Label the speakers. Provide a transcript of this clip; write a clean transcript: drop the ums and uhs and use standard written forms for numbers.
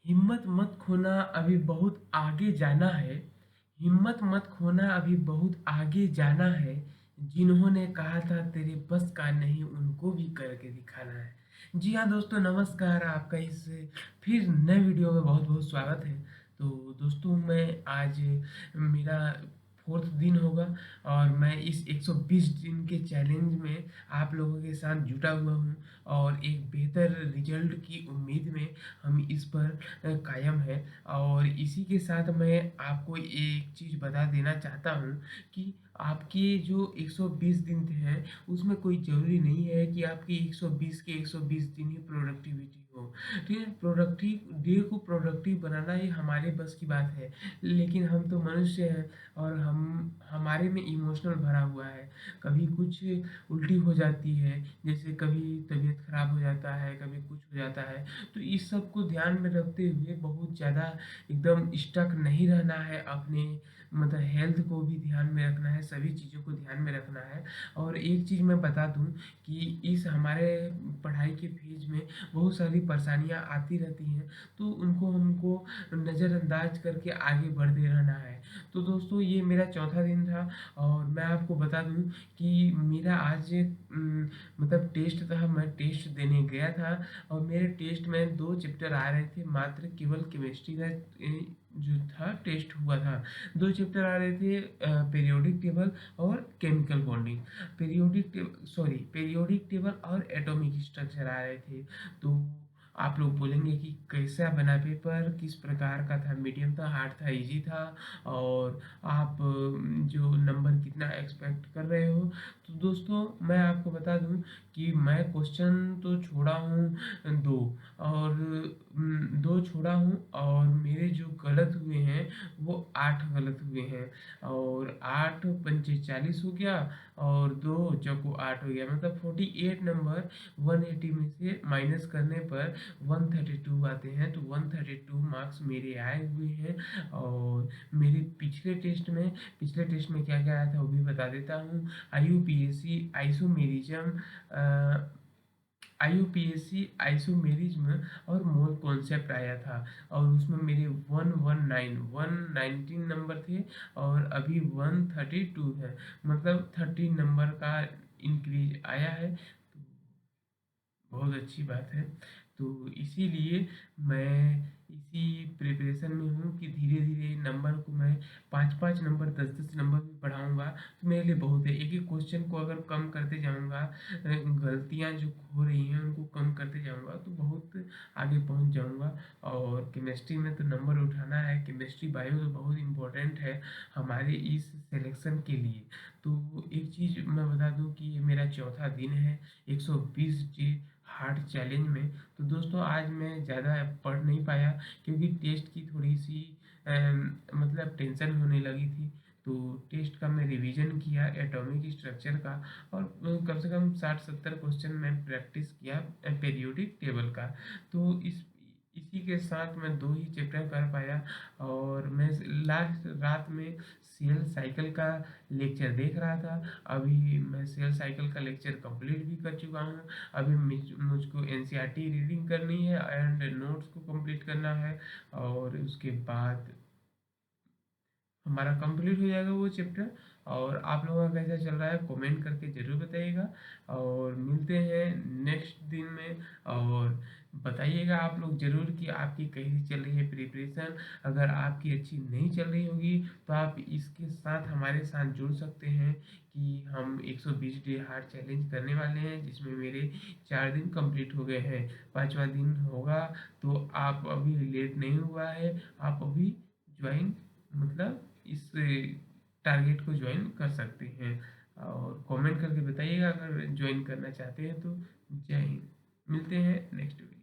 Speaker 1: हिम्मत मत खोना अभी बहुत आगे जाना है। हिम्मत मत खोना अभी बहुत आगे जाना है। जिन्होंने कहा था तेरे बस का नहीं उनको भी करके दिखाना है। जी हाँ दोस्तों, नमस्कार। आपका इस फिर नए वीडियो में बहुत बहुत स्वागत है। तो दोस्तों, मैं आज मेरा फोर्थ दिन होगा और मैं इस 120 दिन के चैलेंज में आप लोगों के साथ जुटा हुआ हूँ और एक बेहतर रिजल्ट की उम्मीद में हम इस पर कायम है। और इसी के साथ मैं आपको एक चीज़ बता देना चाहता हूँ कि आपके जो 120 दिन हैं उसमें कोई ज़रूरी नहीं है कि आपकी 120 के 120 दिन ही प्रोडक्टिविटी हो। ठीक है, प्रोडक्टिव डे को प्रोडक्टिव बनाना ही हमारे बस की बात है। लेकिन हम तो मनुष्य हैं और हम हमारे में इमोशनल भरा हुआ है। कभी कुछ उल्टी हो जाती है, जैसे कभी तबीयत खराब हो जाता है, कभी कुछ हो जाता है। तो इस सब को ध्यान में रखते हुए बहुत ज़्यादा एकदम स्टक नहीं रहना है, अपने मतलब हेल्थ को भी ध्यान में रखना है, सभी चीज़ों को ध्यान में रखना है। और एक चीज़ मैं बता दूं कि इस हमारे पढ़ाई के फेज में बहुत सारी परेशानियां आती रहती हैं, तो उनको हमको नज़रअंदाज करके आगे बढ़ते रहना है। तो दोस्तों, ये मेरा चौथा दिन था और मैं आपको बता दूं कि मेरा आज मतलब टेस्ट था। मैं टेस्ट देने गया था और मेरे टेस्ट में 2 चैप्टर आ रहे थे, मात्र केवल केमिस्ट्री का जो था टेस्ट हुआ था। 2 चैप्टर आ रहे थे, पीरियोडिक टेबल और केमिकल बॉन्डिंग। पीरियोडिक टेबल और एटॉमिक स्ट्रक्चर आ रहे थे। तो आप लोग बोलेंगे कि कैसा बना पेपर, किस प्रकार का था, मीडियम था, हार्ड था, इजी था, और आप जो नंबर कितना एक्सपेक्ट कर रहे हो। तो दोस्तों, मैं आपको बता दूं कि मैं क्वेश्चन तो छोड़ा हूँ 2, और 2 छोड़ा हूँ और मेरे जो गलत हुए हैं वो 8 गलत हुए हैं। और 8 पंचे 40 हो गया और 2 चौको 8 हो गया, मतलब 48 नंबर 180 में से माइनस करने पर 132 आते हैं। तो 132 मार्क्स मेरे आए हुए हैं। और मेरे पिछले टेस्ट में क्या क्या आया था वो भी बता देता हूँ। आईयूपीएससी आइसोमेरिज्म आईयूपीएससी आइसोमेरिज्म और मोल कॉन्सेप्ट आया था। और उसमें मेरे 119 नंबर थे और अभी 132 है, मतलब 13 नंबर का इंक्रीज आया है। तो बहुत अच्छी बात है। तो इसीलिए मैं इसी प्रिपरेशन में हूँ कि धीरे धीरे नंबर को मैं 5-5 नंबर 10-10 नंबर भी बढ़ाऊँगा तो मेरे लिए बहुत है। एक एक क्वेश्चन को अगर कम करते जाऊँगा, गलतियाँ जो हो रही हैं उनको कम करते जाऊँगा तो बहुत आगे पहुँच जाऊँगा। और केमिस्ट्री में तो नंबर उठाना है। केमिस्ट्री बायो तो बहुत इम्पोर्टेंट है हमारे इस सिलेक्शन के लिए। तो एक चीज़ मैं बता दूँ कि ये मेरा चौथा दिन है 120 डे हार्ड चैलेंज में। तो दोस्तों, आज मैं ज़्यादा पढ़ नहीं पाया क्योंकि टेस्ट की थोड़ी सी मतलब टेंशन होने लगी थी। तो टेस्ट का मैं रिवीजन किया एटॉमिक स्ट्रक्चर का, और कम से कम 60-70 क्वेश्चन मैं प्रैक्टिस किया पीरियोडिक टेबल का। तो इसी के साथ मैं 2 ही चैप्टर कर पाया। और मैं लास्ट रात में सेल साइकिल का लेक्चर देख रहा था। अभी मैं सेल साइकिल का लेक्चर कंप्लीट भी कर चुका हूँ। अभी मुझको एनसीईआरटी रीडिंग करनी है एंड नोट्स को कंप्लीट करना है। और उसके बाद हमारा कंप्लीट हो जाएगा वो चैप्टर। और आप लोगों का कैसा चल रहा है कमेंट करके ज़रूर बताइएगा। और मिलते हैं नेक्स्ट दिन में। और बताइएगा आप लोग ज़रूर कि आपकी कैसी चल रही है प्रिपरेशन। अगर आपकी अच्छी नहीं चल रही होगी तो आप इसके साथ हमारे साथ जुड़ सकते हैं कि हम 120 डे हार्ड चैलेंज करने वाले हैं, जिसमें मेरे 4 दिन कंप्लीट हो गए हैं। 5वां दिन होगा। तो आप अभी लेट नहीं हुआ है, आप अभी ज्वाइन मतलब इस टारगेट को ज्वाइन कर सकते हैं। और कमेंट करके बताइएगा अगर ज्वाइन करना चाहते हैं तो। जय हिंद। मिलते हैं नेक्स्ट वीडियो।